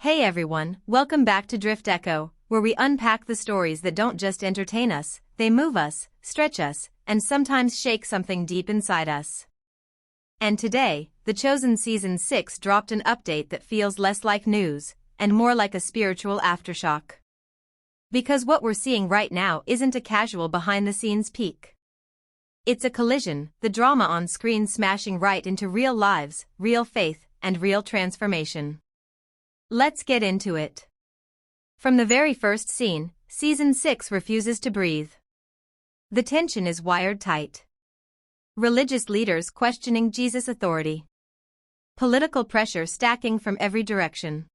Hey everyone, welcome back to DriftEcho, where we unpack the stories that don't just entertain us, they move us, stretch us, and sometimes shake something deep inside us. And today, The Chosen Season 6 dropped an update that feels less like news, and more like a spiritual aftershock. Because what we're seeing right now isn't a casual behind-the-scenes peek. It's a collision, the drama on screen smashing right into real lives, real faith, and real transformation. Let's get into it. From the very first scene, Season 6 refuses to breathe. The tension is wired tight. Religious leaders questioning Jesus' authority. Political pressure stacking from every direction.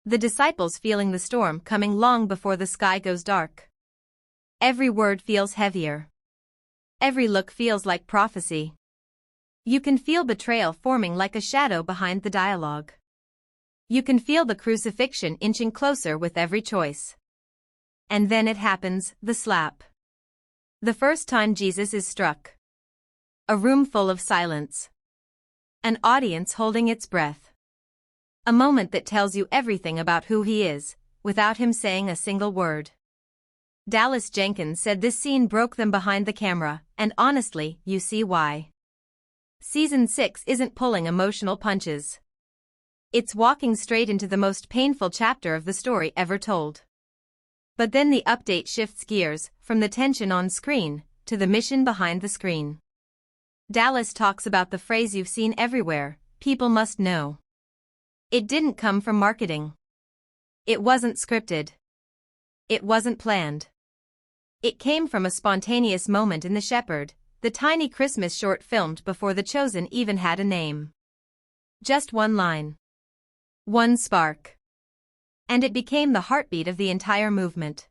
The disciples feeling the storm coming long before the sky goes dark. Every word feels heavier. Every look feels like prophecy. You can feel betrayal forming like a shadow behind the dialogue. You can feel the crucifixion inching closer with every choice. And then it happens, the slap. The first time Jesus is struck. A room full of silence. An audience holding its breath. A moment that tells you everything about who he is, without him saying a single word. Dallas Jenkins said this scene broke them behind the camera, and honestly, you see why. Season 6 isn't pulling emotional punches. It's walking straight into the most painful chapter of the story ever told. But then the update shifts gears, from the tension on screen, to the mission behind the screen. Dallas talks about the phrase you've seen everywhere, people must know. It didn't come from marketing. It wasn't scripted. It wasn't planned. It came from a spontaneous moment in The Shepherd, the tiny Christmas short filmed before The Chosen even had a name. Just one line. One spark. And it became the heartbeat of the entire movement.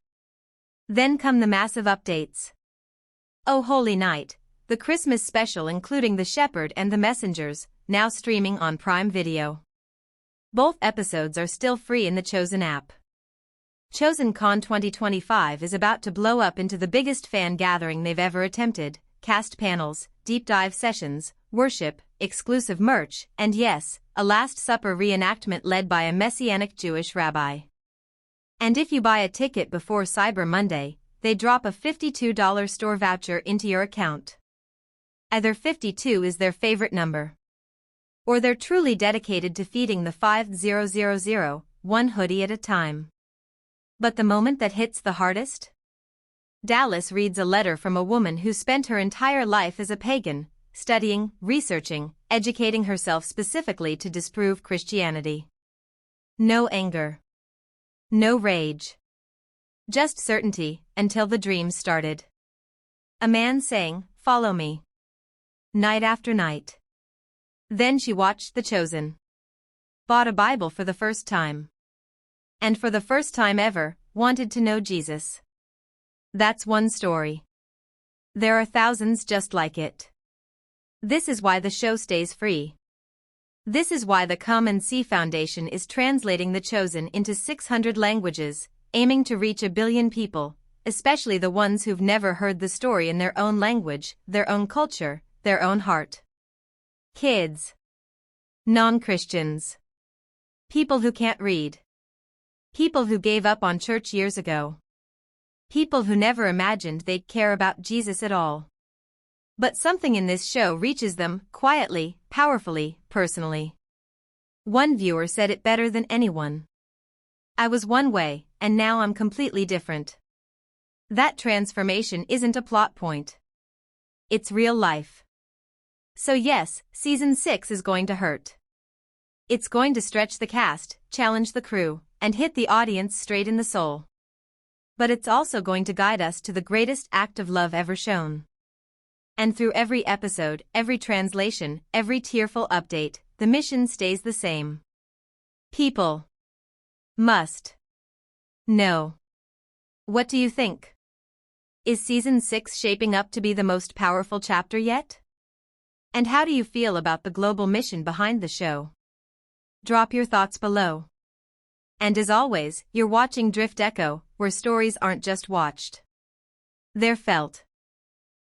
Then come the massive updates. Oh Holy Night, the Christmas special including The Shepherd and The Messengers, now streaming on Prime Video. Both episodes are still free in the Chosen app. ChosenCon 2025 is about to blow up into the biggest fan gathering they've ever attempted, cast panels, deep dive sessions, worship, exclusive merch, and yes, a Last Supper reenactment led by a messianic Jewish rabbi. And if you buy a ticket before Cyber Monday, they drop a $52 store voucher into your account. Either 52 is their favorite number. Or they're truly dedicated to feeding the 5000, one hoodie at a time. But the moment that hits the hardest? Dallas reads a letter from a woman who spent her entire life as a pagan, studying, researching, educating herself specifically to disprove Christianity. No anger. No rage. Just certainty, until the dreams started. A man saying, "Follow me." Night after night. Then she watched The Chosen. Bought a Bible for the first time. And for the first time ever, wanted to know Jesus. That's one story. There are thousands just like it. This is why the show stays free. This is why the Come and See Foundation is translating The Chosen into 600 languages, aiming to reach 1 billion people, especially the ones who've never heard the story in their own language, their own culture, their own heart. Kids. Non-Christians. People who can't read. People who gave up on church years ago. People who never imagined they'd care about Jesus at all. But something in this show reaches them, quietly, powerfully, personally. One viewer said it better than anyone. I was one way, and now I'm completely different. That transformation isn't a plot point. It's real life. So yes, Season 6 is going to hurt. It's going to stretch the cast, challenge the crew, and hit the audience straight in the soul. But it's also going to guide us to the greatest act of love ever shown. And through every episode, every translation, every tearful update, the mission stays the same. People must know. What do you think? Is Season 6 shaping up to be the most powerful chapter yet? And how do you feel about the global mission behind the show? Drop your thoughts below. And as always, you're watching DriftEcho, where stories aren't just watched. They're felt.